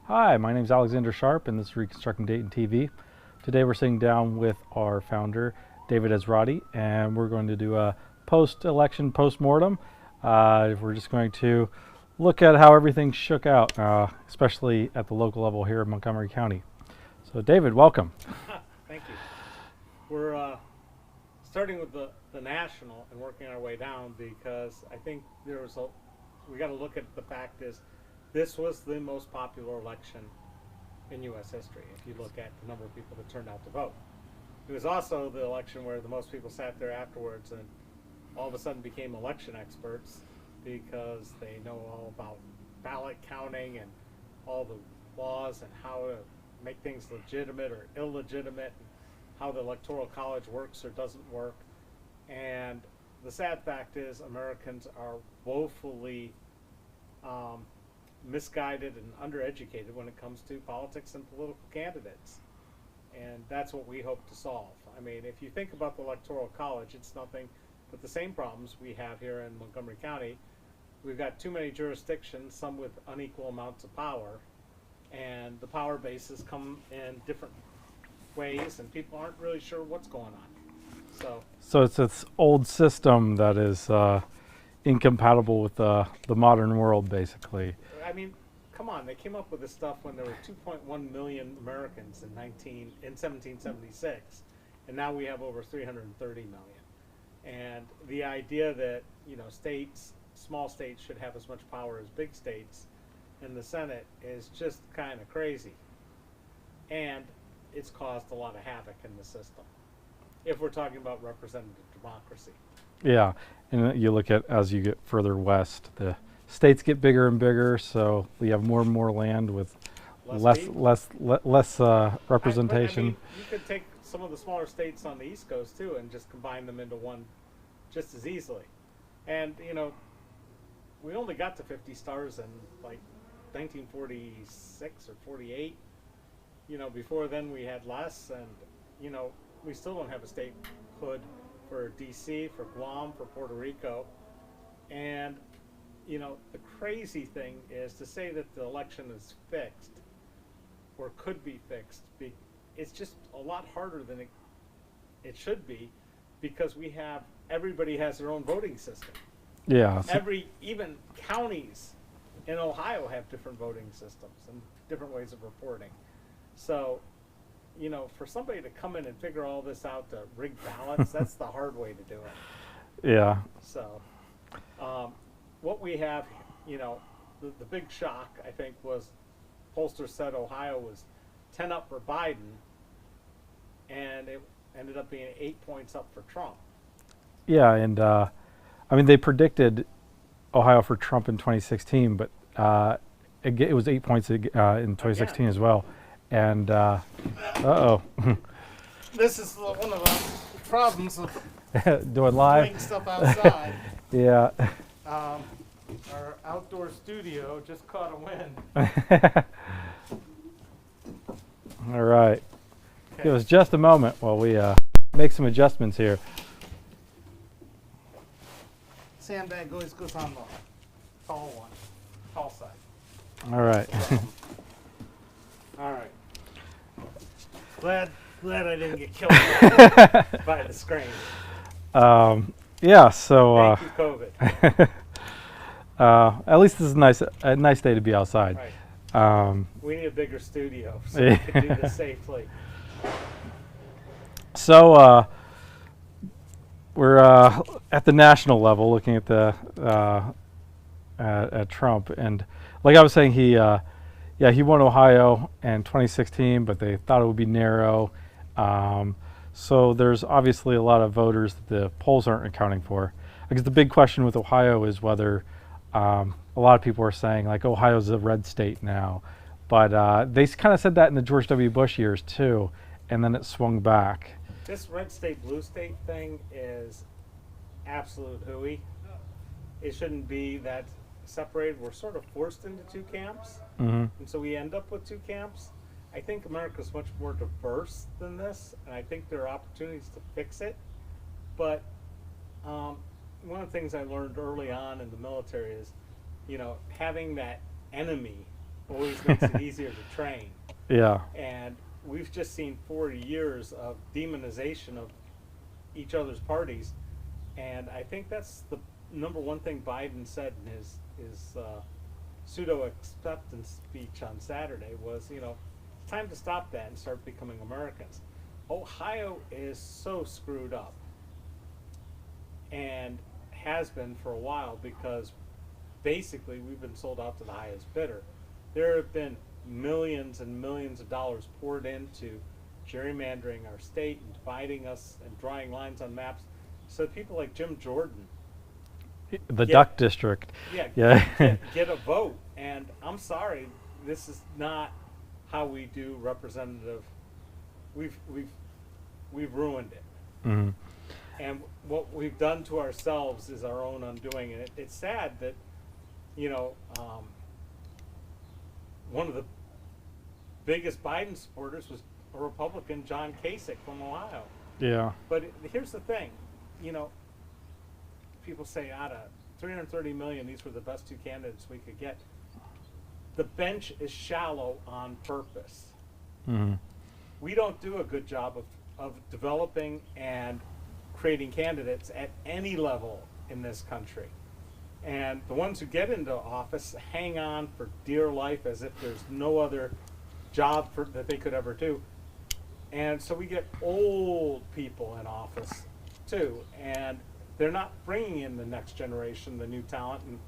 Hi, my name is Alexander Sharp, and this is Reconstructing Dayton TV. Today we're sitting down with our founder, David Esrati, and we're going to do a post-election post-mortem. We're just going to look at how everything shook out, especially at the local level here in Montgomery County. So David, welcome. Thank you. We're starting with the national and working our way down because I think we got to look at the fact is this was the most popular election in U.S. history if you look at the number of people that turned out to vote. It was also the election where the most people sat there afterwards and all of a sudden became election experts because they know all about ballot counting and all the laws and how to make things legitimate or illegitimate, and how the Electoral College works or doesn't work. And the sad fact is Americans are woefully misguided and undereducated when it comes to politics and political candidates. And that's what we hope to solve. I mean, if you think about the Electoral College, it's nothing but the same problems we have here in Montgomery County. We've got too many jurisdictions, some with unequal amounts of power, and the power bases come in different ways, and people aren't really sure what's going on. So it's this old system that is incompatible with the modern world, basically. I mean, come on, they came up with this stuff when there were 2.1 million Americans in 1776, and now we have over 330 million. And the idea that, small states should have as much power as big states in the Senate is just kind of crazy. And it's caused a lot of havoc in the system, if we're talking about representative democracy. Yeah, and you look at, as you get further west, the states get bigger and bigger, so we have more and more land with less representation. I mean, you could take some of the smaller states on the East Coast too and just combine them into one just as easily. And we only got to 50 stars in like 1946 or 48. Before then we had less, and we still don't have a statehood for DC, for Guam, for Puerto Rico. And the crazy thing is to say that the election is fixed or could be fixed. It's just a lot harder than it should be, because everybody has their own voting system. Yeah. Even counties in Ohio have different voting systems and different ways of reporting. So, for somebody to come in and figure all this out to rig ballots, that's the hard way to do it. Yeah. So, what we have, the big shock, I think, was pollsters said Ohio was 10 up for Biden, and it ended up being 8 points up for Trump. Yeah, and they predicted Ohio for Trump in 2016, but it was 8 points in 2016 Again. as well. And This is one of the problems of doing live doing stuff outside. Yeah. Our outdoor studio just caught a wind. All right. Okay. Give us just a moment while we make some adjustments here. Sandbag always goes on the tall side. All right. All right. Glad I didn't get killed by the screen. Yeah. So. Thank you, COVID. At least this is a nice day to be outside. Right. We need a bigger studio so we can do this safely. So we're at the national level looking at at Trump, and like I was saying, he won Ohio in 2016, but they thought it would be narrow. So there's obviously a lot of voters that the polls aren't accounting for. Because the big question with Ohio is whether a lot of people are saying like Ohio's a red state now, but they kind of said that in the George W. Bush years too, and then it swung back. This red state, blue state thing is absolute hooey. It shouldn't be that separated. We're sort of forced into two camps, and so we end up with two camps. I think America's much more diverse than this, and I think there are opportunities to fix it. But one of the things I learned early on in the military is, having that enemy always makes it easier to train. Yeah. And we've just seen 40 years of demonization of each other's parties, and I think that's the number one thing Biden said in his pseudo acceptance speech on Saturday was, it's time to stop that and start becoming Americans. Ohio is so screwed up, and has been for a while, because basically we've been sold out to the highest bidder. There have been millions and millions of dollars poured into gerrymandering our state and dividing us and drawing lines on maps, so people like Jim Jordan, The Duck District. get a vote. And I'm sorry, this is not how we do representative. We've ruined it. Mm-hmm. And what we've done to ourselves is our own undoing. And it's sad that, one of the biggest Biden supporters was a Republican, John Kasich from Ohio. Yeah. But here's the thing, people say out of 330 million, these were the best two candidates we could get. The bench is shallow on purpose. Mm-hmm. We don't do a good job of developing and creating candidates at any level in this country. And the ones who get into office hang on for dear life as if there's no other job that they could ever do. And so we get old people in office too, and they're not bringing in the next generation, the new talent, and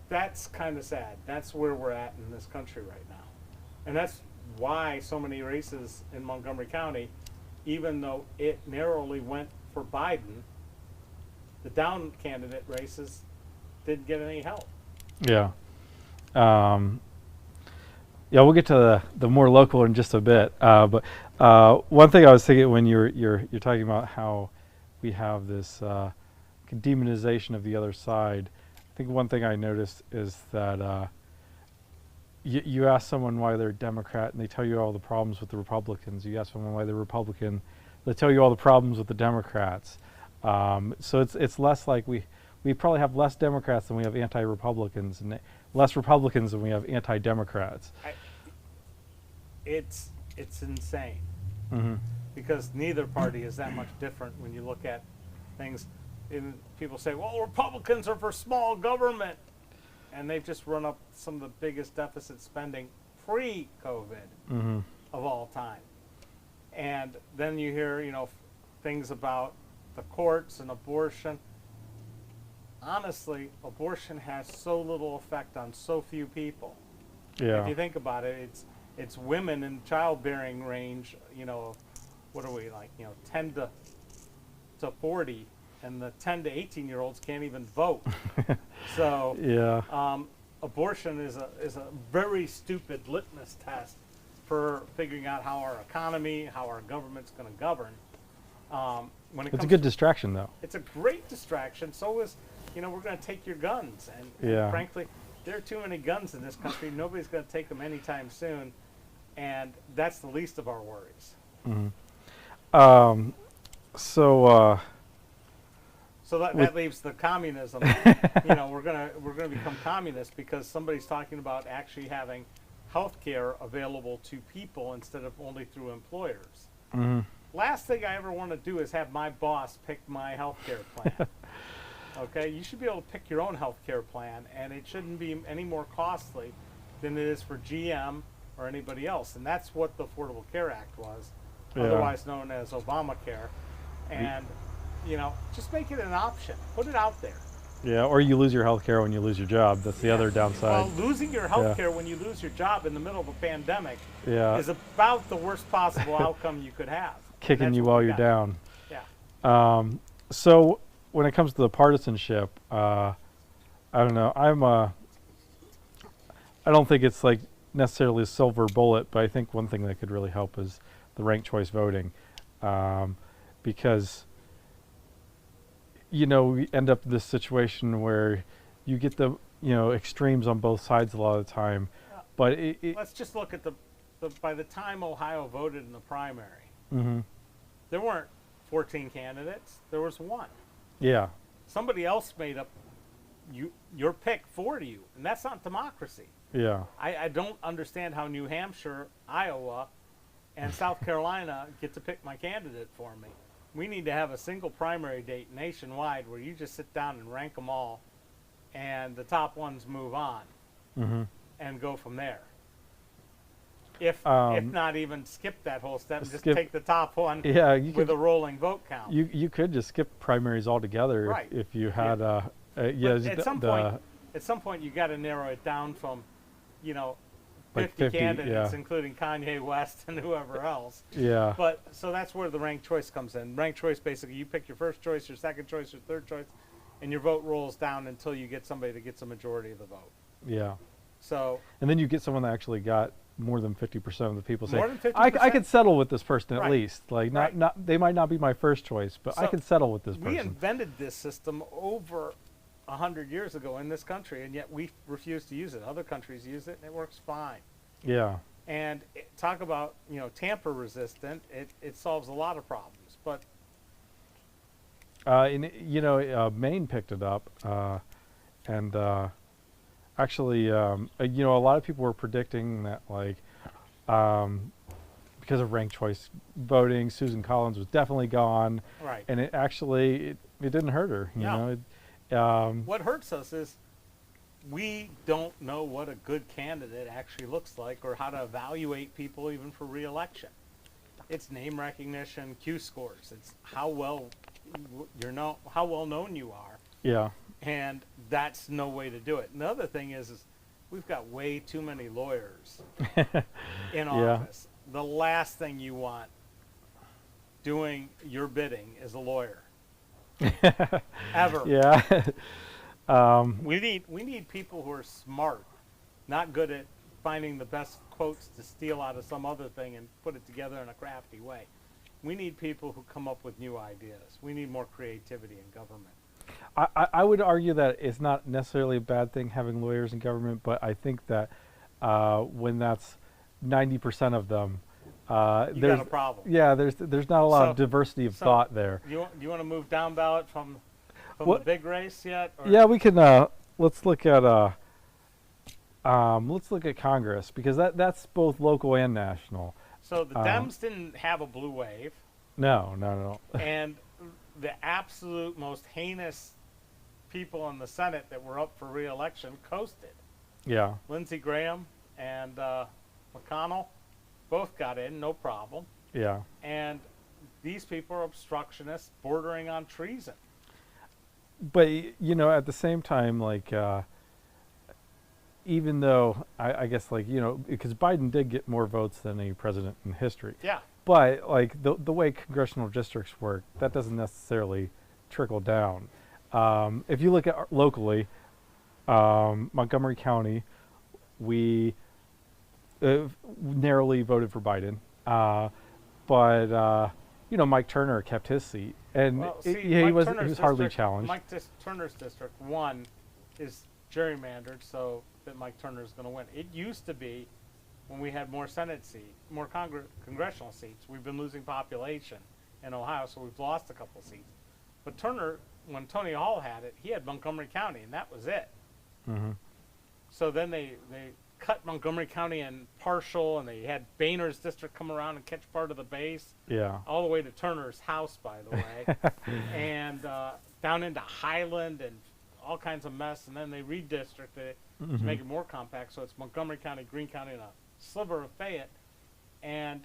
that's kind of sad. That's where we're at in this country right now. And that's why so many races in Montgomery County, even though it narrowly went for Biden, the down candidate races didn't get any help. Yeah. Yeah, we'll get to the more local in just a bit. But one thing I was thinking when you're talking about how we have this demonization of the other side, I think one thing I noticed is that you ask someone why they're Democrat and they tell you all the problems with the Republicans. You ask someone why they're Republican, they tell you all the problems with the Democrats. So it's less like we probably have less Democrats than we have anti-Republicans, and less Republicans than we have anti-Democrats. It's insane. Mm-hmm. Because neither party is that much different when you look at things. People say, well, Republicans are for small government. And they've just run up some of the biggest deficit spending pre-COVID Mm-hmm. of all time. And then you hear, things about the courts and abortion. Honestly, abortion has so little effect on so few people. Yeah. If you think about it, it's women in childbearing range, what are we, 10 to 40, and the 10 to 18-year-olds can't even vote. So yeah. Abortion is a very stupid litmus test for figuring out how our economy, how our government's going to govern. It's a good distraction, though. It's a great distraction. So is, we're going to take your guns. And Yeah. frankly, there are too many guns in this country. Nobody's going to take them anytime soon. And that's the least of our worries. Mm-hmm. So that leaves the communism. We're gonna become communists because somebody's talking about actually having health care available to people instead of only through employers. Mm-hmm. Last thing I ever want to do is have my boss pick my health care plan. Okay, you should be able to pick your own health care plan, and it shouldn't be any more costly than it is for GM or anybody else. And that's what the Affordable Care Act was, otherwise known as Obamacare. And just make it an option. Put it out there. Yeah, or you lose your health care when you lose your job. That's the other downside. Well, losing your health care when you lose your job in the middle of a pandemic is Yeah. about the worst possible outcome you could have. Kicking you while you're down. Yeah. So when it comes to the partisanship, I don't know. I don't think it's like necessarily a silver bullet, but I think one thing that could really help is the ranked choice voting, because we end up in this situation where you get the extremes on both sides a lot of the time. But let's just look at the by the time Ohio voted in the primary, mm-hmm. there weren't 14 candidates. There was one. Yeah. Somebody else made up your pick for you, and that's not democracy. Yeah. I don't understand how New Hampshire, Iowa, and South Carolina get to pick my candidate for me. We need to have a single primary date nationwide where you just sit down and rank them all, and the top ones move on Mm-hmm. and go from there. If not even skip that whole step and just skip- take the top one Yeah, you with could. a rolling vote count. You could just skip primaries altogether Right. if you had yeah. But at some point, you got to narrow it down from, you know, Like 50 50, candidates, yeah. including Kanye West and whoever else. Yeah. But so that's where the ranked choice comes in. Ranked choice, basically, you pick your first choice, your second choice, your third choice, and your vote rolls down until you get somebody that gets a majority of the vote. Yeah. So And then you get someone that actually got more than 50% of the people saying, More than I 50%? could settle with this person at Right. least. Like, Right. not they might not be my first choice, but I So could settle with this we person. invented this system over 100 years ago in this country, and yet we refuse to use it. Other countries use it, and it works fine. Yeah. And talk about, you know, tamper resistant. It solves a lot of problems. But And you know, Maine picked it up, and actually, you know, a lot of people were predicting that, like, because of ranked choice voting, Susan Collins was definitely gone, right, and it actually it didn't hurt her. You No. know, what hurts us is we don't know what a good candidate actually looks like, or how to evaluate people even for re-election. It's name recognition, Q scores. It's how well how well known you are. yeah, And that's no way to do it. And the other thing is we've got way too many lawyers in office. The last thing you want doing your bidding is a lawyer. Ever. yeah, We need people who are smart, not good at finding the best quotes to steal out of some other thing and put it together in a crafty way. We need people who come up with new ideas. We need more creativity in government. I would argue that it's not necessarily a bad thing having lawyers in government, but I think that when that's 90% of them, You there's got a problem. yeah, there's not a lot of So- diversity of so thought there. Do you want to move down ballot from What- the big race yet? Or? Yeah, we can. Let's look at Congress, because that's both local and national. So the Dems didn't have a blue wave, No. and the absolute most heinous people in the Senate that were up for re-election coasted. Yeah, Lindsey Graham and McConnell both got in, no problem. yeah. And these people are obstructionists bordering on treason. But you know, at the same time, like, even though I guess, like, you know, because Biden did get more votes than any president in history. Yeah. But like the way congressional districts work, that doesn't necessarily trickle down. If you look at locally, Montgomery County, we narrowly voted for Biden, but you know, Mike Turner kept his seat, and Well, he Mike was Turner's hardly district- challenged. Turner's district 1 is gerrymandered so that Mike Turner is going to win. It used to be when we had more Senate seats, more congressional seats. We've been losing population in Ohio, so we've lost a couple seats. But Turner, when Tony Hall had it, he had Montgomery County, and that was it. Hmm. So then they cut Montgomery County in partial, and they had Boehner's district come around and catch part of the base, Yeah, all the way to Turner's house, by the way, and down into Highland and all kinds of mess. And then they redistricted it to make it more compact, so it's Montgomery County, Greene County, and a sliver of Fayette. And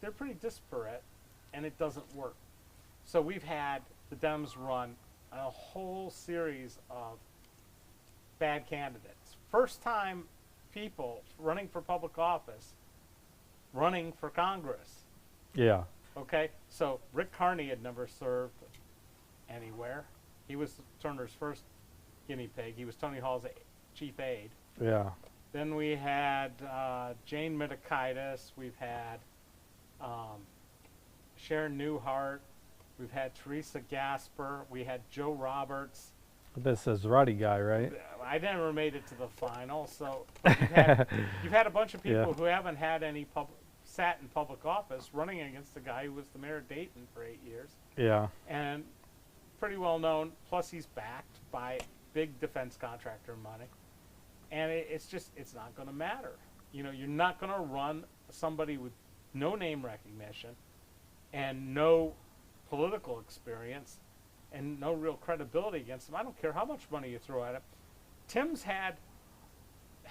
they're pretty disparate, and it doesn't work. So we've had the Dems run a whole series of bad candidates. First time people running for public office, running for Congress. yeah, Okay, so Rick Carney had never served anywhere. He was Turner's first guinea pig. He was Tony Hall's chief aide. yeah. Then we had Jane Mitakaitis. We've had Sharon Newhart. We've had Teresa Gasper. We had Joe Roberts. This Esrati guy, right? I never made it to the final, so but you've had a bunch of people Yeah. who haven't had any sat in public office running against the guy who was the mayor of Dayton for 8 years, Yeah, and pretty well known. Plus, he's backed by big defense contractor money, and it's not going to matter. You're not going to run somebody with no name recognition and no political experience and no real credibility against them. I don't care how much money you throw at him. Tim's had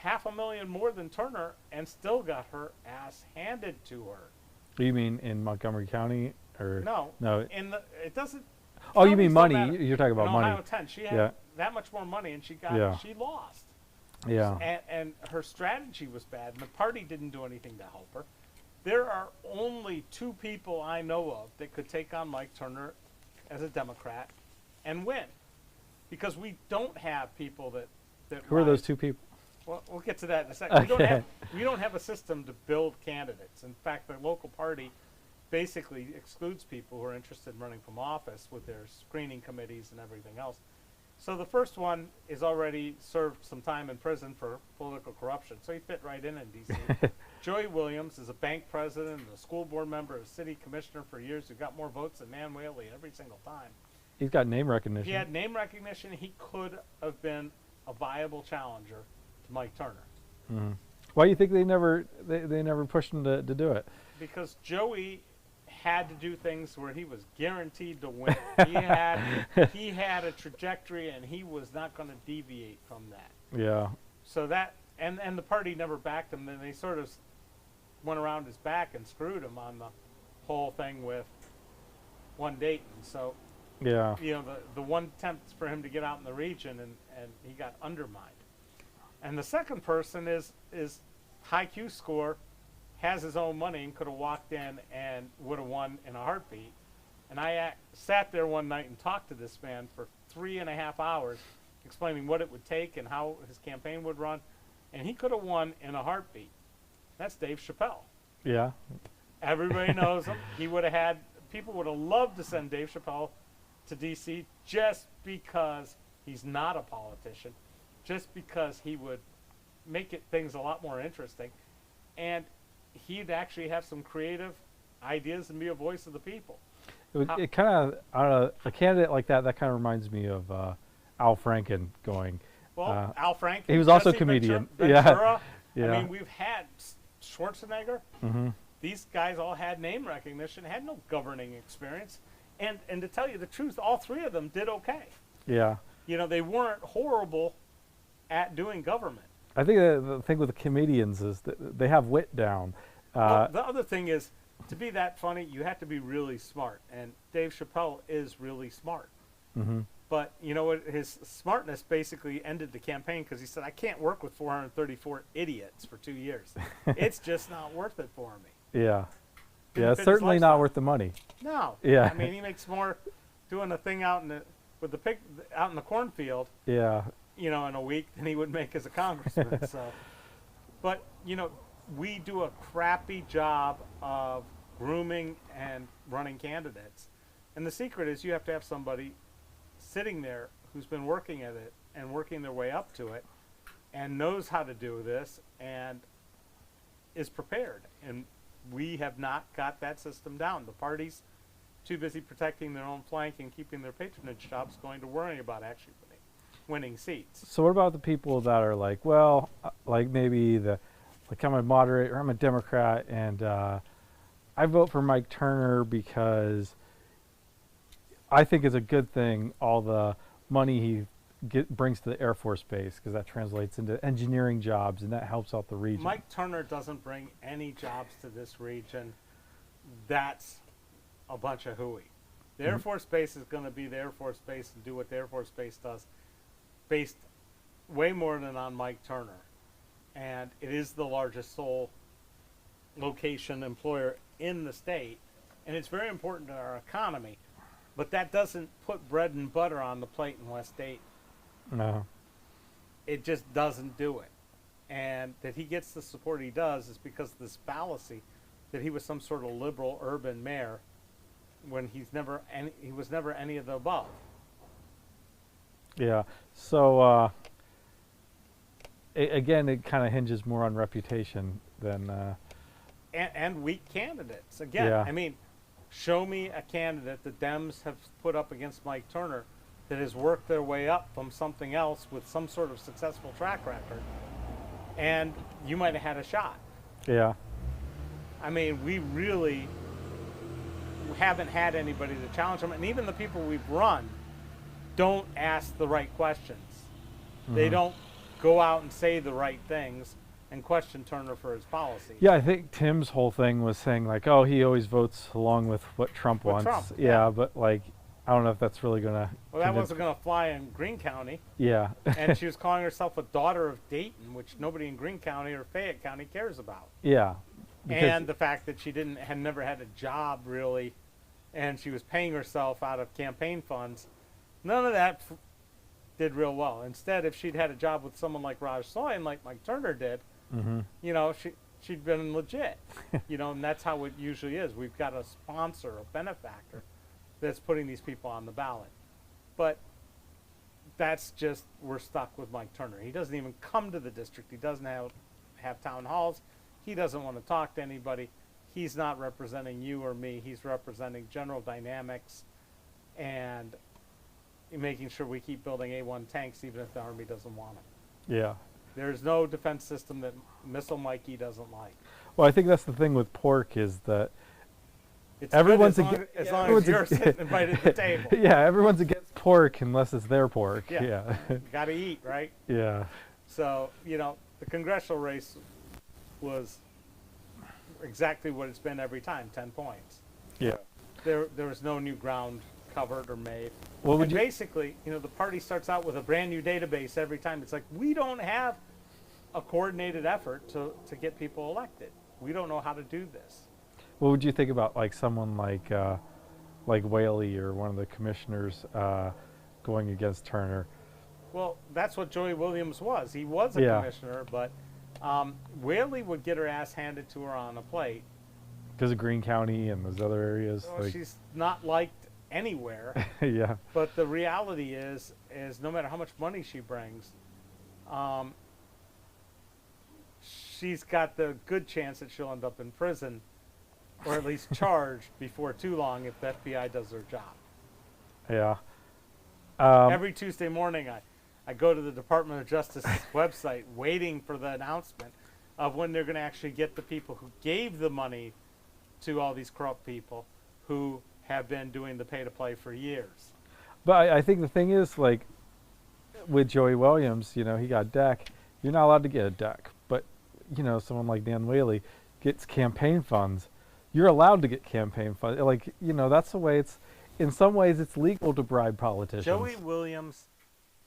$500,000 more than Turner and still got her ass handed to her. You mean in Montgomery County or No, no? It doesn't. Oh, you mean counties don't money? matter. You're talking about In money. Ohio 10, she had Yeah. that much more money, and she lost. Yeah. And her strategy was bad, and the party didn't do anything to help her. There are only 2 people I know of that could take on Mike Turner as a Democrat and win, because we don't have people that Who are those rise. 2 people? Well, we'll get to that in a second. Okay. We don't have a system to build candidates. In fact, the local party basically excludes people who are interested in running from office with their screening committees and everything else. So the first one is already served some time in prison for political corruption, so he fit right in D.C. Joey Williams is a bank president, a school board member, a city commissioner for years, who got more votes than Nan Whaley every single time. He's got name recognition. He had name recognition. He could have been a viable challenger to Mike Turner. Mm-hmm. Why do you think they never pushed him to do it? Because Joey had to do things where he was guaranteed to win. He had a trajectory, and he was not going to deviate from that. Yeah. So that and the party never backed him. Then they sort of went around his back and screwed him on the whole thing with One Dayton. So Yeah. the one attempt for him to get out in the region, and he got undermined. And the second person is high Q score, has his own money, and could have walked in and would have won in a heartbeat. And I sat there one night and talked to this man for 3.5 hours, explaining what it would take and how his campaign would run, and he could have won in a heartbeat. That's Dave Chappelle. Yeah. Everybody knows him. People would have loved to send Dave Chappelle to D.C. just because he's not a politician, just because he would make things a lot more interesting, and he'd actually have some creative ideas and be a voice of the people. It kind of a candidate like that kind of reminds me of Al Franken going. Well, Al Franken. He was also a Jesse comedian. Ventura. Yeah. I mean, we've had Schwarzenegger. Mm-hmm. These guys all had name recognition, had no governing experience, and to tell you the truth, all 3 of them did okay. Yeah. They weren't horrible at doing government. I think the thing with the comedians is that they have wit down. Well, the other thing is, to be that funny, you have to be really smart, and Dave Chappelle is really smart. Mm-hmm. But his smartness basically ended the campaign, because he said, I can't work with 434 idiots for 2 years. It's just not worth it for me. Yeah. Didn't Yeah, it's fit his certainly not lifestyle. worth the money. No. Yeah. I mean, he makes more doing a thing out in the cornfield, Yeah. in a week than he would make as a congressman. So, but we do a crappy job of grooming and running candidates, and the secret is you have to have somebody sitting there who's been working at it and working their way up to it, and knows how to do this and is prepared. And we have not got that system down. The party's too busy protecting their own flank and keeping their patronage jobs going to worry about actually winning seats. So what about the people that are like, well, like maybe I'm a moderate or I'm a Democrat and I vote for Mike Turner because I think it's a good thing all the money he brings to the Air Force Base, because that translates into engineering jobs and that helps out the region. Mike Turner doesn't bring any jobs to this region. That's a bunch of hooey. The Air Force Base is going to be the Air Force Base and do what the Air Force Base does, based way more than on Mike Turner. And it is the largest sole location employer in the state, and it's very important to our economy. But that doesn't put bread and butter on the plate in West Dayton. No. It just doesn't do it. And that he gets the support he does is because of this fallacy that he was some sort of liberal urban mayor when he was never any of the above. Yeah. So again, it kind of hinges more on reputation than. And weak candidates. Again, Yeah. I mean, show me a candidate the Dems have put up against Mike Turner that has worked their way up from something else with some sort of successful track record and you might have had a shot. Yeah. I mean, we really haven't had anybody to challenge them, and even the people we've run don't ask the right questions. They don't go out and say the right things and question Turner for his policy. Yeah, I think Tim's whole thing was saying like, oh, he always votes along with what Trump With wants. Trump, yeah, yeah. but like, I don't know if that's really gonna. Well, that convince- wasn't going to fly in Greene County. Yeah. And she was calling herself a daughter of Dayton, which nobody in Greene County or Fayette County cares about. Yeah. Because- And the fact that she had never had a job really, and she was paying herself out of campaign funds, none of that did real well. Instead, if she'd had a job with someone like Raj Soin, like Mike Turner did, you know, she'd been legit. You know, and that's how it usually is. We've got a sponsor, a benefactor, that's putting these people on the ballot. But that's just, we're stuck with Mike Turner. He doesn't even come to the district. He doesn't have town halls. He doesn't want to talk to anybody. He's not representing you or me. He's representing General Dynamics and making sure we keep building A1 tanks even if the Army doesn't want them. Yeah. There's no defense system that Missile Mikey doesn't like. Well, I think that's the thing with pork is that It's everyone's good as long everyone's as you're ag- sitting right at the table. yeah, everyone's against pork unless it's their pork. Yeah. Yeah. You got to eat, right? Yeah. So, you know, the congressional race was exactly what it's been every time, 10 points. Yeah. There was no new ground covered or made. What would And you? basically, you know, the party starts out with a brand new database every time. It's like, we don't have a coordinated effort to get people elected. We don't know how to do this. What would you think about like someone like Whaley or one of the commissioners going against Turner? Well, that's what Joey Williams was. He was a Yeah. commissioner, but Whaley would get her ass handed to her on a plate. Because of Greene County and those other areas. Well, like, she's not liked anywhere. yeah. But the reality is no matter how much money she brings, she's got the good chance that she'll end up in prison, or at least charged before too long if the FBI does their job. Yeah. Every Tuesday morning, I go to the Department of Justice website waiting for the announcement of when they're going to actually get the people who gave the money to all these corrupt people who have been doing the pay-to-play for years. But I think the thing is, like, with Joey Williams, you know, he got deck. You're not allowed to get a deck. But, you know, someone like Dan Whaley gets campaign funds. You're allowed to get campaign funds. Like, you know, that's the way it's, in some ways, it's legal to bribe politicians. Joey Williams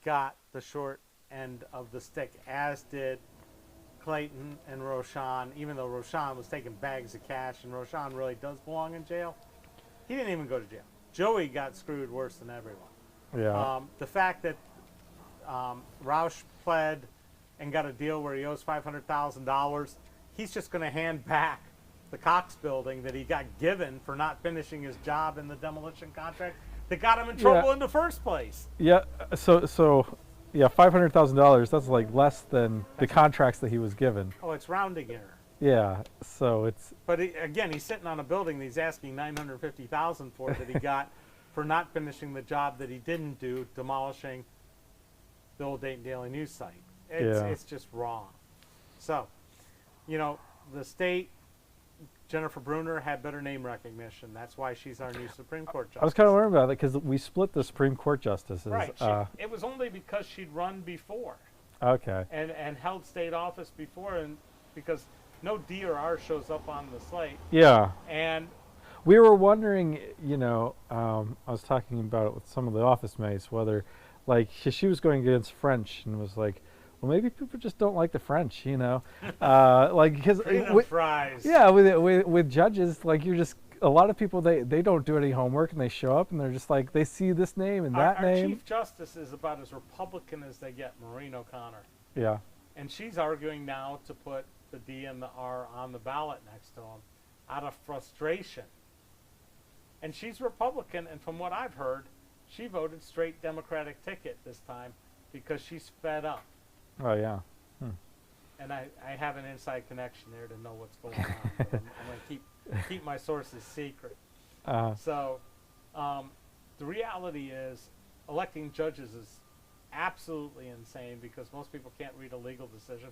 got the short end of the stick, as did Clayton and Roshan, even though Roshan was taking bags of cash, and Roshan really does belong in jail. He didn't even go to jail. Joey got screwed worse than everyone. Yeah. The fact that Roush pled and got a deal where he owes $500,000, he's just going to hand back the Cox building that he got given for not finishing his job in the demolition contract that got him in trouble in the first place. Yeah. So, yeah, $500,000. That's like less than the contracts that he was given. Oh, it's rounding error. Yeah. So it's. But again, he's sitting on a building that he's asking $950,000 for that he got for not finishing the job that he didn't do, demolishing the old Dayton Daily News site. It's just wrong. So, you know, the state, Jennifer Bruner, had better name recognition. That's why she's our new Supreme Court justice. I was kind of worried about it because we split the Supreme Court justices. Right. It was only because she'd run before Okay. and held state office before, and because no D or R shows up on the slate. Yeah. And We were wondering, you know, I was talking about it with some of the office mates, whether, like, 'cause she was going against French and was like, well, maybe people just don't like the French, you know, like because fries. yeah, with judges, like you're just a lot of people they don't do any homework and they show up and they're just like they see this name and that Our name. Chief Justice is about as Republican as they get, Maureen O'Connor, Yeah, and she's arguing now to put the D and the R on the ballot next to him, out of frustration. And she's Republican, and from what I've heard, she voted straight Democratic ticket this time because she's fed up. oh yeah, And I have an inside connection there to know what's going on. But I'm going to keep my sources secret. So the reality is electing judges is absolutely insane because most people can't read a legal decision.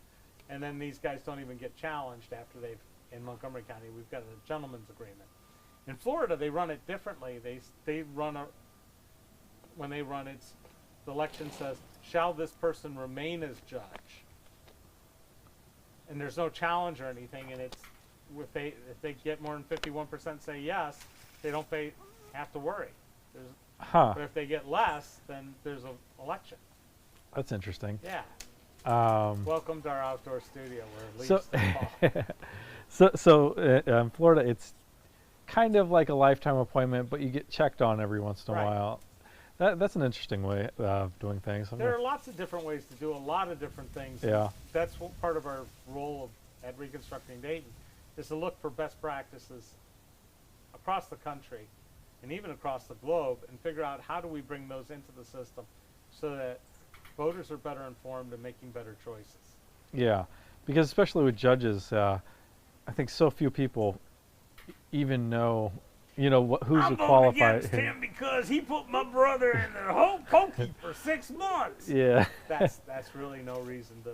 and then these guys don't even get challenged after they've, in Montgomery County, we've got a gentleman's agreement. In Florida, they run it differently. They run when they run it, the election says, shall this person remain as judge? And there's no challenge or anything, and it's if they get more than 51% say yes, they don't have to worry. But if they get less, then there's an election. That's interesting. Yeah. Welcome to our outdoor studio where leaves fall. So in Florida, it's kind of like a lifetime appointment, but you get checked on every once in a while. That's an interesting way of doing things. There are lots of different ways to do a lot of different things. Yeah. That's part of our role at Reconstructing Dayton, is to look for best practices across the country and even across the globe and figure out how do we bring those into the system so that voters are better informed and making better choices. Yeah, because especially with judges, I think so few people even know, who's I'm qualified. I'm against him because he put my brother in the whole pokey for 6 months. Yeah. That's really no reason to,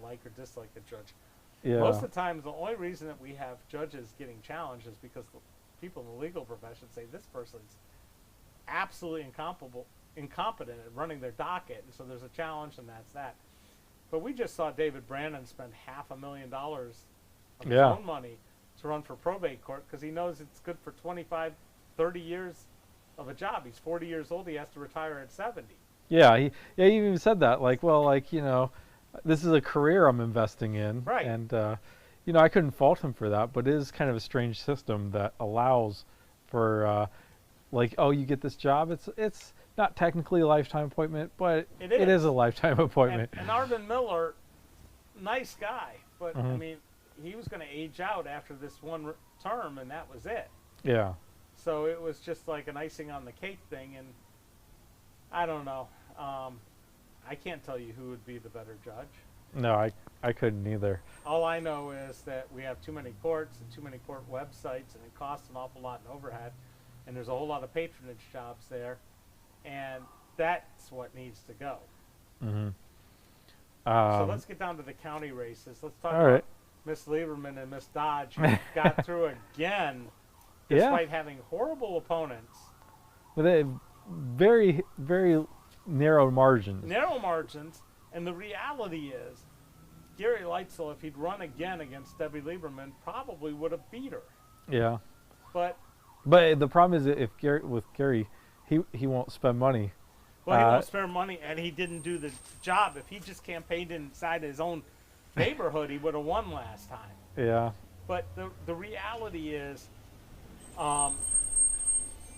like or dislike a judge. Yeah. Most of the time, the only reason that we have judges getting challenged is because the people in the legal profession say this person's absolutely incompetent at running their docket, and so there's a challenge, and that's that. But we just saw David Brandon spend $500,000 of his own money to run for probate court because he knows it's good for 25, 30 years of a job. He's 40 years old. He has to retire at 70. Yeah, he even said that. This is a career I'm investing in. Right. And, I couldn't fault him for that, but it is kind of a strange system that allows for, you get this job. It's not technically a lifetime appointment, but it is a lifetime appointment. And Arvin Miller, nice guy, but, I mean, he was going to age out after this one term, and that was it. Yeah. So it was just like an icing on the cake thing, and I don't know. I can't tell you who would be the better judge. No, I couldn't either. All I know is that we have too many courts and too many court websites, and it costs an awful lot in overhead, and there's a whole lot of patronage jobs there, and that's what needs to go. Mm-hmm. So let's get down to the county races. Let's talk about Miss Lieberman and Miss Dodge, who got through again, despite having horrible opponents. But they very, very narrow margins. Narrow margins, and the reality is, Gary Leitzel, if he'd run again against Debbie Lieberman, probably would have beat her. Yeah. But the problem is that with Gary, he won't spend money. Well, he won't spend money, and he didn't do the job. If he just campaigned inside his own neighborhood, he would have won last time. Yeah. But the reality is,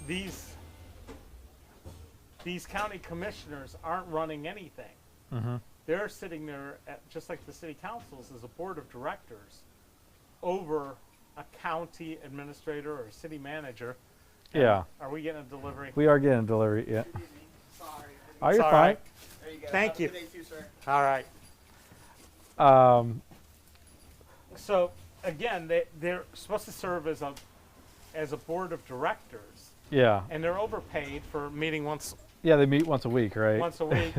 these county commissioners aren't running anything. Mm-hmm. They're sitting there, just like the city councils, as a board of directors over a county administrator or a city manager. Yeah. Are we getting a delivery? We are getting a delivery, yeah. Sorry. Oh, you're fine. There you go. Thank you. Have a good day too, sir. All right. So again, they're supposed to serve as a board of directors. Yeah. And they're overpaid for meeting once. Yeah, they meet once a week, right? Once a week,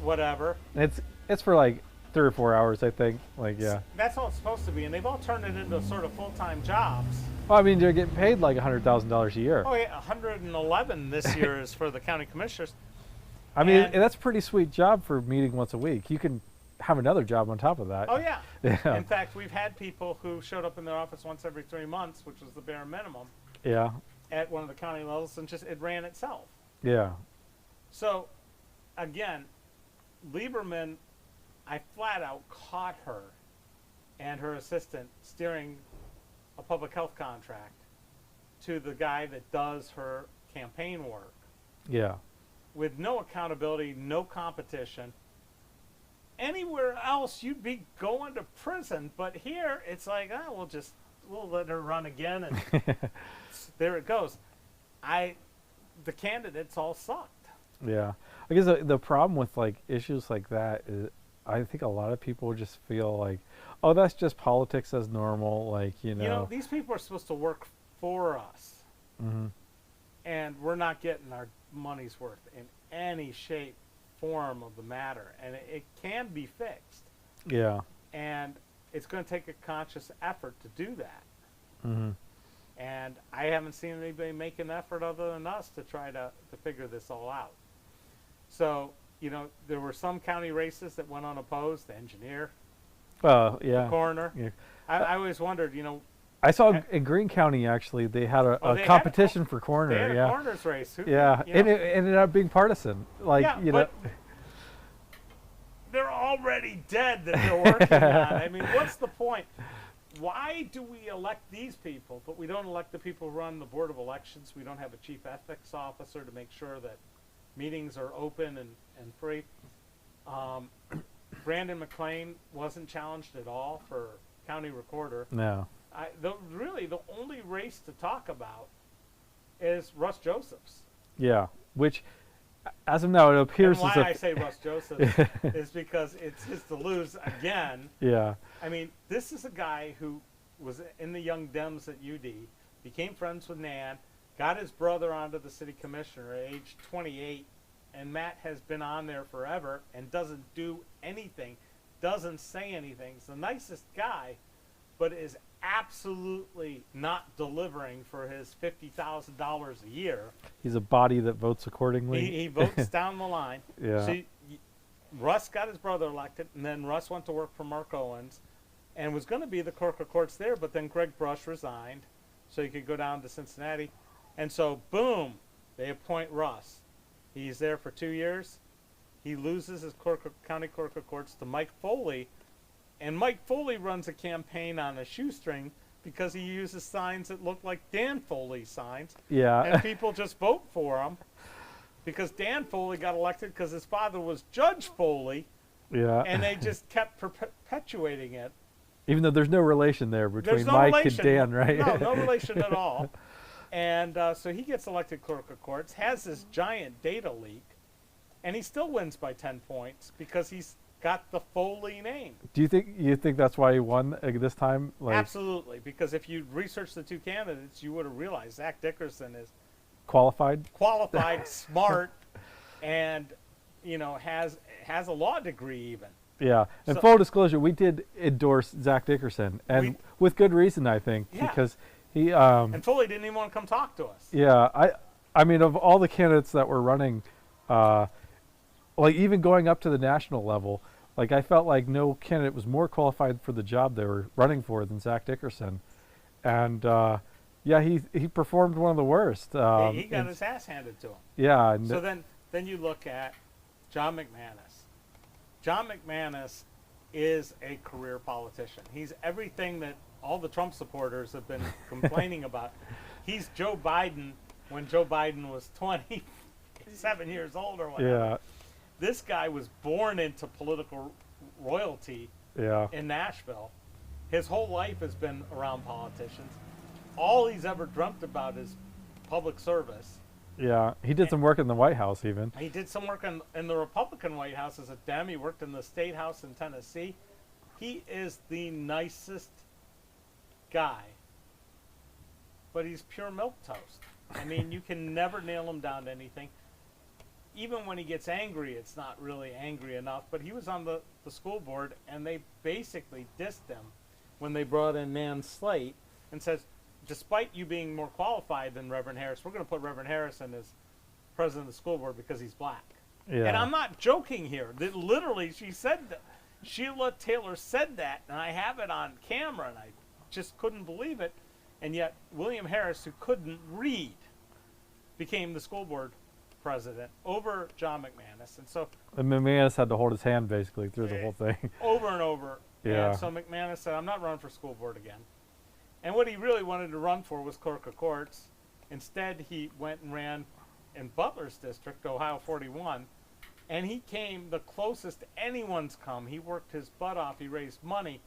whatever. And it's for like 3 or 4 hours, I think. Yeah. That's all it's supposed to be, and they've all turned it into sort of full-time jobs. Well, I mean, they're getting paid like $100,000 a year. Oh yeah, 111 this year is for the county commissioners. I mean, and that's a pretty sweet job for meeting once a week. You can have another job on top of that. Oh yeah. Yeah. In fact, we've had people who showed up in their office once every 3 months, which was the bare minimum. Yeah. At one of the county levels, and just it ran itself. Yeah. So, again, Lieberman, I flat out caught her and her assistant steering a public health contract to the guy that does her campaign work. Yeah. With no accountability, no competition. Anywhere else, you'd be going to prison, but here it's like, we'll let her run again, and there it goes. The candidates all sucked. Yeah, I guess the problem with like issues like that is, I think a lot of people just feel like, oh, that's just politics as normal. You know, these people are supposed to work for us, and we're not getting our money's worth in any shape, form of the matter, and it can be fixed. Yeah. and it's going to take a conscious effort to do that. Mm-hmm. And I haven't seen anybody make an effort other than us to try to figure this all out. So, you know, there were some county races that went unopposed, the engineer, Well, the yeah. coroner. Yeah. I always wondered, you know, I saw in Greene County actually they had Oh, a they had a competition for they coroner. had a Yeah. coroner's race. Who, Yeah, you know, and it ended up being partisan. Like, yeah, you know. but they're already dead that they're working on. I mean, what's the point? Why do we elect these people, but we don't elect the people who run the Board of Elections? We don't have a chief ethics officer to make sure that meetings are open and free. Brandon McLean wasn't challenged at all for county recorder. No. Really, the only race to talk about is Russ Joseph's. Yeah, which, as of now, it appears And why as I if. say Russ Joseph's is because it's his to lose again. Yeah. I mean, this is a guy who was in the Young Dems at UD, became friends with Nan, got his brother onto the city commissioner at age 28, and Matt has been on there forever and doesn't do anything, doesn't say anything. He's the nicest guy, but is absolutely not delivering for his $50,000 a year. He's a body that votes accordingly. He votes down the line. Yeah. See, Russ got his brother elected, and then Russ went to work for Mark Owens and was going to be the clerk of courts there, but then Greg Brush resigned so he could go down to Cincinnati. And so, boom, they appoint Russ. He's there for 2 years. He loses his county clerk of courts to Mike Foley, and Mike Foley runs a campaign on a shoestring because he uses signs that look like Dan Foley signs. Yeah. And people just vote for him because Dan Foley got elected because his father was Judge Foley, Yeah. and they just kept perpetuating it. Even though there's no relation there between There's no Mike relation. and Dan, right? No relation at all. And so he gets elected clerk of courts, has this giant data leak, and he still wins by 10 points because he's got the Foley name. Do you think that's why he won this time? Like, Absolutely, because if you researched the two candidates, you would have realized Zach Dickerson is qualified? qualified, smart, and you know has a law degree even. Yeah. And So- full disclosure, we did endorse Zach Dickerson, and with good reason, I think, Yeah. because he. And Foley didn't even want to come talk to us. Yeah, I mean, of all the candidates that were running, like even going up to the national level, like I felt like no candidate was more qualified for the job they were running for than Zach Dickerson, and yeah, he performed one of the worst. He got and- his ass handed to him. Yeah. And So then you look at John McManus. John McManus is a career politician. He's everything that all the Trump supporters have been complaining about. He's Joe Biden when Joe Biden was 27 years old or whatever. yeah, This guy was born into political royalty yeah, in Nashville. His whole life has been around politicians. All he's ever dreamt about is public service. yeah. He did some work in the White House, even. He did some work in the Republican White House as a Dem. He worked in the State House in Tennessee. He is the nicest guy, but he's pure milk toast. I mean, you can never nail him down to anything. Even when he gets angry, it's not really angry enough. But he was on the school board, and they basically dissed him when they brought in Nan Slate and says, despite you being more qualified than Reverend Harris, we're going to put Reverend Harrison as president of the school board because he's black. Yeah. And I'm not joking here. That literally, she said that. Sheila Taylor said that, and I have it on camera, and I just couldn't believe it. And yet, William Harris, who couldn't read, became the school board president over John McManus. And so, And McManus had to hold his hand basically through the whole thing. over and over. Yeah. And so McManus said, I'm not running for school board again. And what he really wanted to run for was clerk of courts. Instead, he went and ran in Butler's district, Ohio 41, and he came the closest anyone's come. He worked his butt off. He raised money.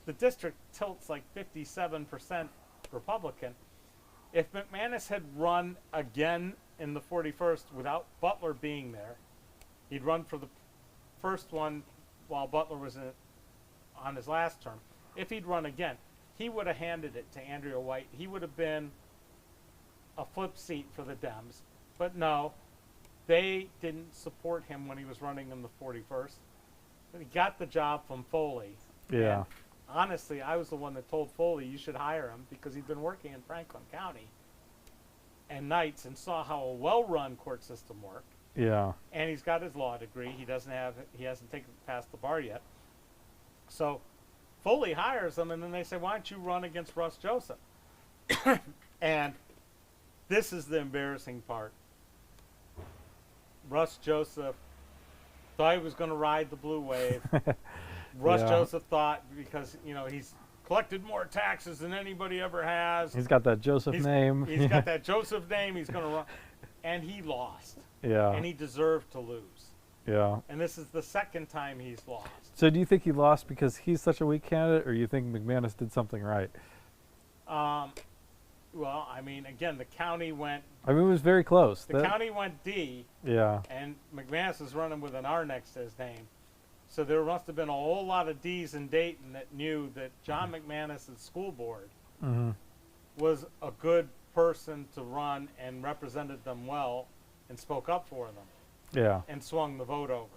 The district tilts like 57% Republican. If McManus had run again in the 41st without Butler being there, he'd run for the first one while Butler was on his last term. If he'd run again, he would have handed it to Andrea White. He would have been a flip seat for the Dems. But no, they didn't support him when he was running in the 41st. But he got the job from Foley. Yeah. And honestly, I was the one that told Foley you should hire him because he'd been working in Franklin County and nights and saw how a well-run court system worked. Yeah. And he's got his law degree. He hasn't taken past the bar yet. So Foley hires him, and then they say, "Why don't you run against Russ Joseph?" And this is the embarrassing part. Russ Joseph thought he was going to ride the blue wave. Russ Yeah. Joseph thought, because he's collected more taxes than anybody ever has. He's got that Joseph name. He's got that Joseph name. He's going to run, and he lost. Yeah. And he deserved to lose. Yeah. And this is the second time he's lost. So do you think he lost because he's such a weak candidate, or you think McManus did something right? Well, I mean, again, the county went. I mean, it was very close. The county went D. Yeah. And McManus is running with an R next to his name. So there must have been a whole lot of D's in Dayton that knew that John McManus' school board Mm-hmm. was a good person to run and represented them well and spoke up for them Yeah. and swung the vote over.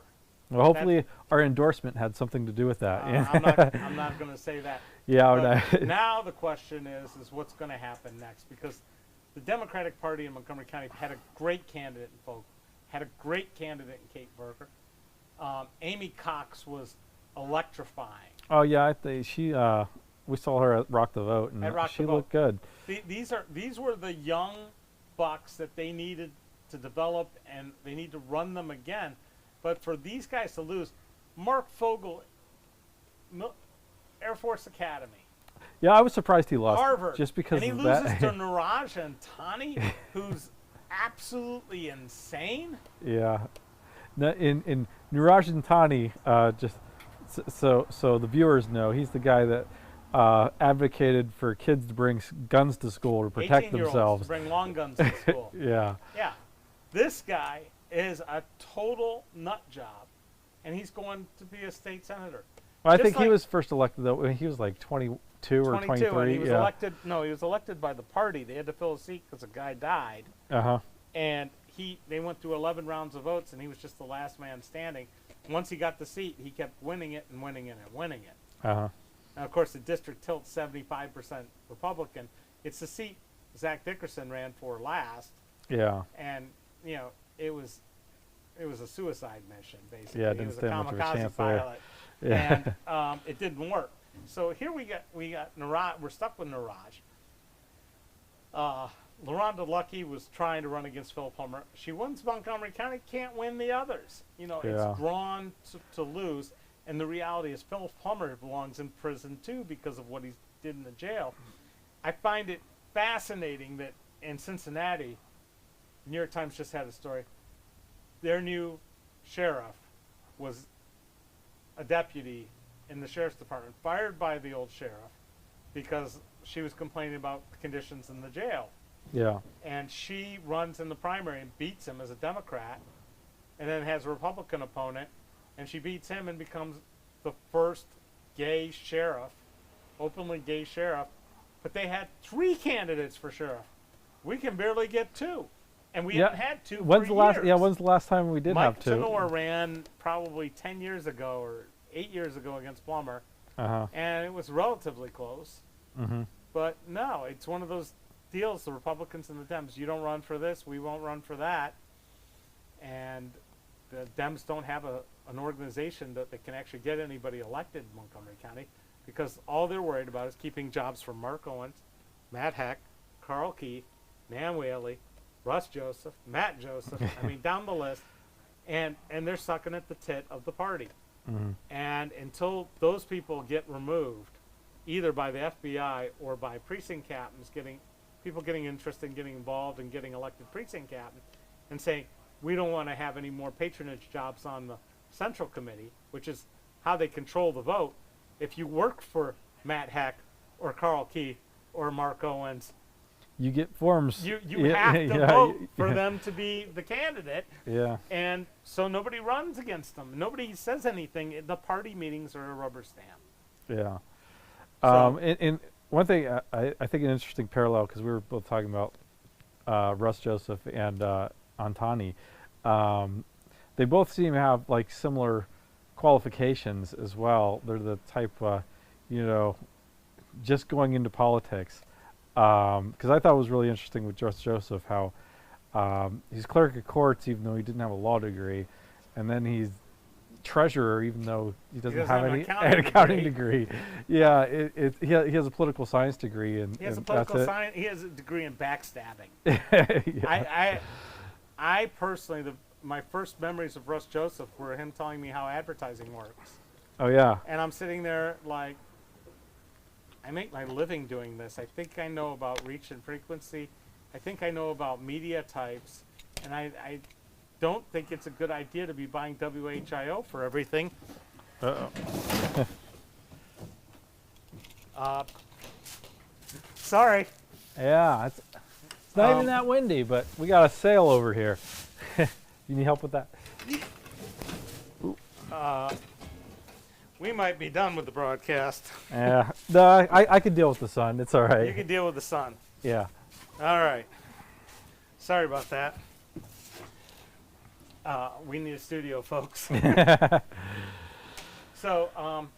Well, hopefully our endorsement had something to do with that. I'm not going to say that. Yeah. But now the question is what's going to happen next, because the Democratic Party in Montgomery County had a great candidate in Folk, had a great candidate in Kate Berger. Amy Cox was electrifying. Oh yeah, I think she. We saw her at Rock the Vote, and she looked good. These were the young bucks that they needed to develop, and they need to run them again. But for these guys to lose, Mark Fogel, Air Force Academy, Yeah, I was surprised he lost. Harvard, just because and he of loses that. to Niraj and Tani, who's absolutely insane. Yeah. In Niraj and Tani, just so the viewers know, he's the guy that advocated for kids to bring guns to school to protect 18-year-olds themselves. to bring long guns to school. Yeah. Yeah, this guy is a total nut job, and he's going to be a state senator. Well, I Just think he like- was first elected though when he was like 22 or 23. and he was yeah. elected. No, he was elected by the party. They had to fill a seat because a guy died, Uh-huh. and they went through 11 rounds of votes, and he was just the last man standing. Once he got the seat, he kept winning it and winning it and winning it. Uh-huh. And of course, the district tilts 75% Republican. It's the seat Zach Dickerson ran for last, Yeah. and it was a suicide mission basically. Yeah, it He didn't was a stand much of a kamikaze chance there. pilot, Yeah. and it didn't work. So here we got Niraj. We're stuck with Niraj. LaRonda Lucky was trying to run against Phil Plummer. She wins Montgomery County, can't win the others. Yeah. It's drawn to lose. And the reality is Phil Plummer belongs in prison too because of what he did in the jail. I find it fascinating that in Cincinnati, New York Times just had a story. Their new sheriff was a deputy in the sheriff's department, fired by the old sheriff because she was complaining about the conditions in the jail. Yeah. And she runs in the primary and beats him as a Democrat, and then has a Republican opponent, and she beats him and becomes the first gay sheriff, openly gay sheriff. But they had 3 candidates for sheriff. We can barely get 2, and we haven't had 2 When's for the last? years. Yeah. When's the last time we did Mike have 2? Tenor ran probably 10 years ago or 8 years ago against Plummer, Uh-huh. and it was relatively close. Mm-hmm. But no, it's one of those deals, the Republicans and the Dems. You don't run for this, we won't run for that. And the Dems don't have an organization that can actually get anybody elected in Montgomery County, because all they're worried about is keeping jobs from Mark Owens, Matt Heck, Carl Keith, Nan Whaley, Russ Joseph, Matt Joseph, I mean, down the list. And they're sucking at the tit of the party. Mm-hmm. And until those people get removed, either by the FBI or by precinct captains getting interested in getting involved and getting elected precinct captain, and saying, we don't want to have any more patronage jobs on the Central Committee, which is how they control the vote. If you work for Matt Heck or Carl Keith or Mark Owens, You get forms. you Yeah, have to yeah, vote for yeah. them to be the candidate. Yeah. And so nobody runs against them. Nobody says anything. The party meetings are a rubber stamp. Yeah. So- And one thing I think an interesting parallel, because we were both talking about Russ Joseph and Antani, they both seem to have like similar qualifications as well. They're the type, you know, just going into politics. Because I thought it was really interesting with Joseph how he's clerk of courts even though he didn't have a law degree, and then he's treasurer even though he doesn't have an any accounting degree. Yeah, he has a political science degree, and He has a and political that's science. He has a degree in backstabbing. it. Yeah. I personally, my first memories of Russ Joseph were him telling me how advertising works, Oh yeah. and I'm sitting there like, I make my living doing this. I think I know about reach and frequency. I think I know about media types, and I don't think it's a good idea to be buying WHIO for everything. Sorry. Yeah, it's not even that windy, but we got a sail over here. You need help with that? We might be done with the broadcast. Yeah, no, I could deal with the sun. It's all right. You can deal with the sun. Yeah. All right. Sorry about that. We need a studio, folks. So,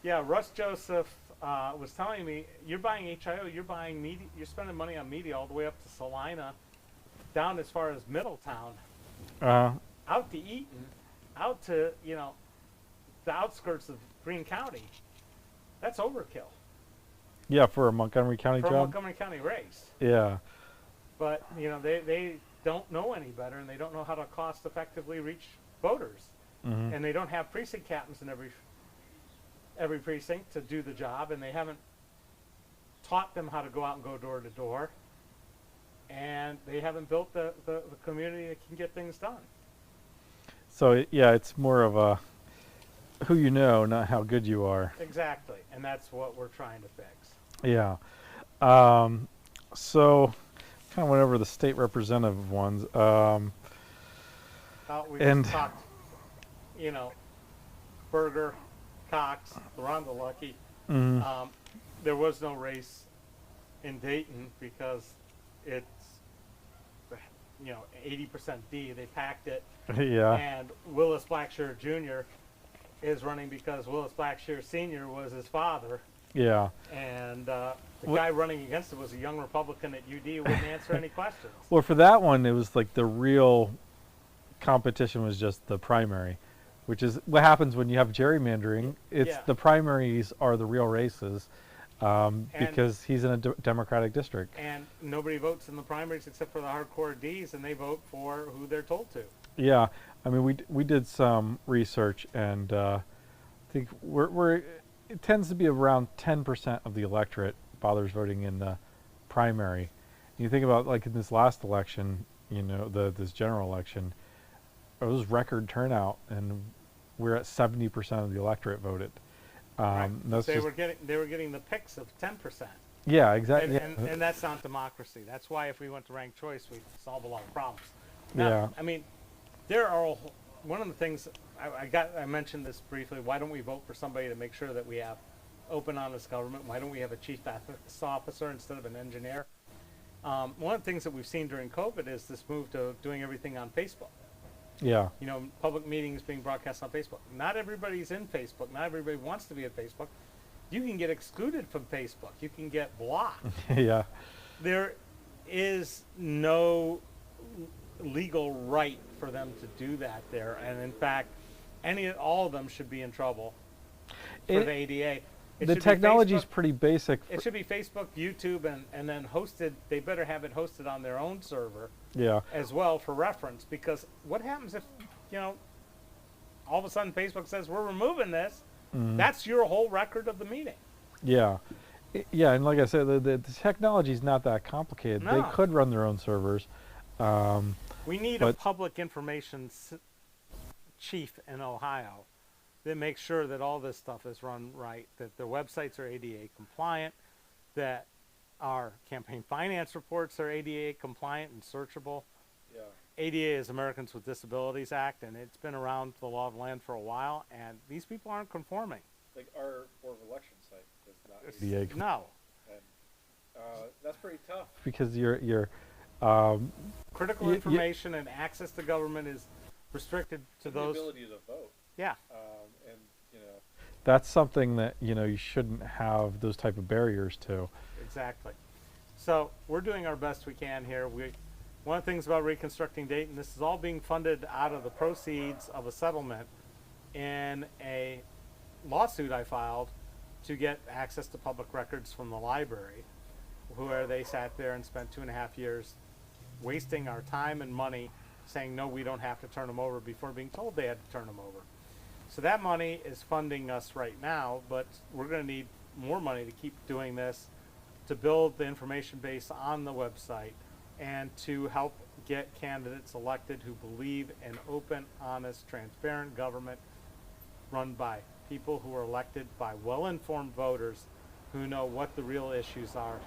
yeah, Russ Joseph was telling me, you're buying HIO, you're buying media, you're spending money on media all the way up to Salina, down as far as Middletown, out to Eaton, out to, you know, the outskirts of Greene County. That's overkill Yeah, for a Montgomery County for a job. Montgomery County race. Yeah. But, you know, they don't know any better, and they don't know how to cost effectively reach voters. Mm-hmm. And they don't have precinct captains in every precinct to do the job, and they haven't taught them how to go out and go door to door, and they haven't built the community that can get things done. So yeah, it's more of a who you know, not how good you are. Exactly, and that's what we're trying to fix. Yeah. So kind of went over the state representative ones. We And- just talked, you know, Berger, Cox, Rhonda Lucky. Mm, There was no race in Dayton because it's, you know, 80% D. They packed it. yeah. And Willis Blackshear Jr. is running because Willis Blackshear Sr. was his father. Yeah. And the guy running against it was a young Republican at UD who wouldn't answer any questions. Well, for that one, it was like the real competition was just the primary, which is what happens when you have gerrymandering. It's Yeah. the primaries are the real races, because he's in a Democratic district. And nobody votes in the primaries except for the hardcore Ds, and they vote for who they're told to. Yeah, I mean, we did some research, and I think it tends to be around 10% of the electorate bothers voting in the primary. You think about like in this last election, you know, this general election, it was record turnout, and we're at 70% of the electorate voted. Right. That's They just, were getting the picks of 10%. yeah, exactly. And that's not democracy. That's why if we went to ranked choice, we'd solve a lot of problems. Now, Yeah. I mean, there are one of the things I mentioned this briefly. Why don't we vote for somebody to make sure that we have open, honest government? Why don't we have a chief ethics officer instead of an engineer? One of the things that we've seen during COVID is this move to doing everything on Facebook. Yeah. You know, public meetings being broadcast on Facebook. Not everybody's in Facebook. Not everybody wants to be at Facebook. You can get excluded from Facebook. You can get blocked. Yeah. There is no legal right for them to do that there, and in fact, all of them should be in trouble for the ADA. The technology is Facebook. pretty basic. It should be Facebook, YouTube, and then hosted. They better have it hosted on their own server Yeah. as well for reference. Because what happens if, you know, all of a sudden Facebook says we're removing this? That's your whole record of the meeting. Yeah. Yeah, and like I said, the technology is not that complicated. No. They could run their own servers. We need a public information chief in Ohio that makes sure that all this stuff is run right, that their websites are ADA compliant, that our campaign finance reports are ADA compliant and searchable. Yeah, ADA is Americans with Disabilities Act, and it's been around the law of the land for a while, and these people aren't conforming. like our Board of Election site does not. ADA. No. And that's pretty tough. Because you're Critical information and access to government is restricted to The those. ability to vote. Yeah. And you know, That's something that, you shouldn't have those type of barriers to. Exactly. So we're doing our best we can here. One of the things about Reconstructing Dayton, this is all being funded out of the proceeds of a settlement in a lawsuit I filed to get access to public records from the library, where they sat there and spent 2.5 years wasting our time and money saying, no, we don't have to turn them over, before being told they had to turn them over. So that money is funding us right now, but we're going to need more money to keep doing this, to build the information base on the website, and to help get candidates elected who believe in open, honest, transparent government run by people who are elected by well-informed voters who know what the real issues are.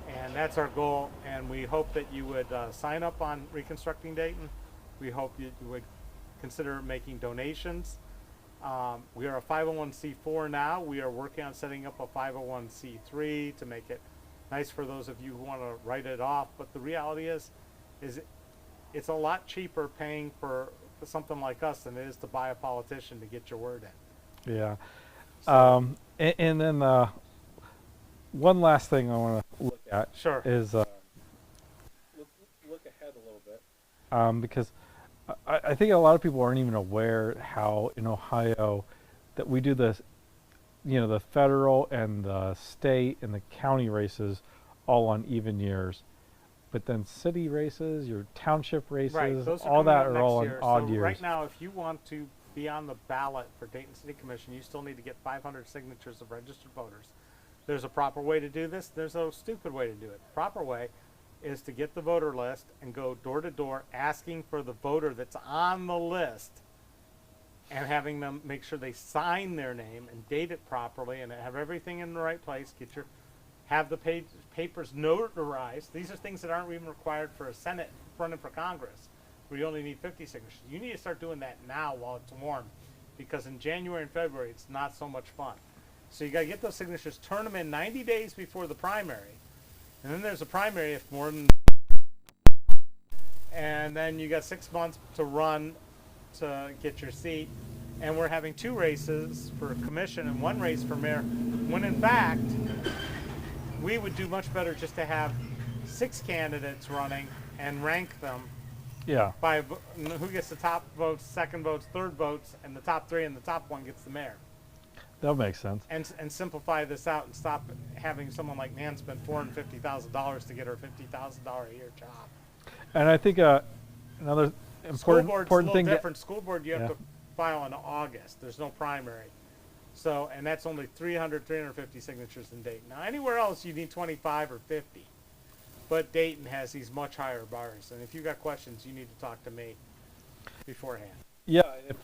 And that's our goal, and we hope that you would sign up on Reconstructing Dayton. We hope you would consider making donations. We are a 501c4 now. We are working on setting up a 501c3 to make it nice for those of you who want to write it off. But the reality is it's a lot cheaper paying for something like us than it is to buy a politician to get your word in. Yeah. So, And then one last thing I want to look at Sure. is look ahead a little bit. because I think a lot of people aren't even aware how in Ohio that we do this, the federal and the state and the county races all on even years. But then city races, your township races, right, those are all coming that up are next all on year. odd So years. right now, if you want to be on the ballot for Dayton City Commission, you still need to get 500 signatures of registered voters. There's a proper way to do this. There's a stupid way to do it. The proper way is to get the voter list and go door to door asking for the voter that's on the list and having them make sure they sign their name and date it properly and have everything in the right place. Have the papers notarized. These are things that aren't even required for a Senate running for Congress, where you only need 50 signatures. You need to start doing that now while it's warm, because in January and February it's not so much fun. So you got to get those signatures, turn them in 90 days before the primary, and then there's a primary if more than, and then you got 6 months to run to get your seat. And we're having 2 races for commission and 1 race for mayor, when in fact we would do much better just to have 6 candidates running and rank them Yeah. by who gets the top votes, second votes, third votes, and the top 3 and the top 1 gets the mayor. That makes sense. And simplify this out and stop having someone like Nan spend $450,000 to get her $50,000 a year job. And I think another School important board's a little thing different. School board, you have Yeah. to file in August. There's no primary. So, and that's only 350 signatures in Dayton. Now, anywhere else you need 25 or 50. But Dayton has these much higher bars. And if you've got questions, you need to talk to me beforehand. Yeah, if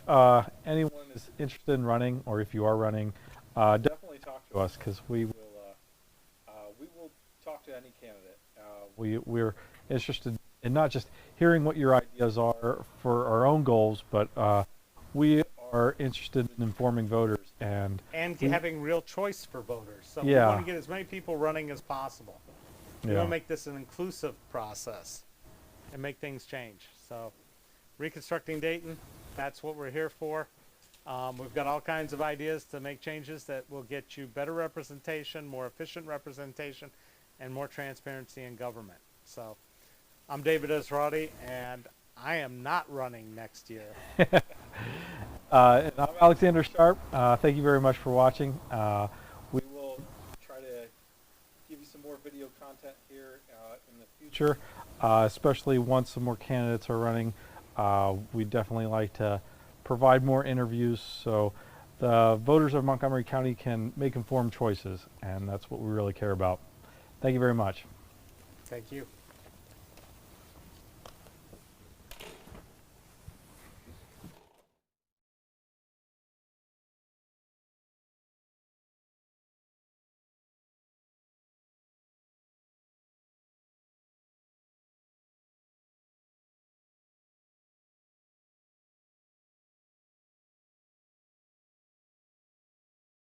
anyone is interested in running, or if you are running, definitely talk to us, because we will Talk to any candidate. we're interested in not just hearing what your ideas are for our own goals, but we are interested in informing voters and having real choice for voters. So Yeah. we want to get as many people running as possible. We yeah. want to make this an inclusive process and make things change. So Reconstructing Dayton, that's what we're here for. We've got all kinds of ideas to make changes that will get you better representation, more efficient representation, and more transparency in government. So I'm David Esrati, and I am not running next year. And I'm Alexander Sharp. Thank you very much for watching. We will try to give you some more video content here in the future. Sure, especially once some more candidates are running. We'd definitely like to provide more interviews so the voters of Montgomery County can make informed choices, and that's what we really care about. Thank you very much. Thank you.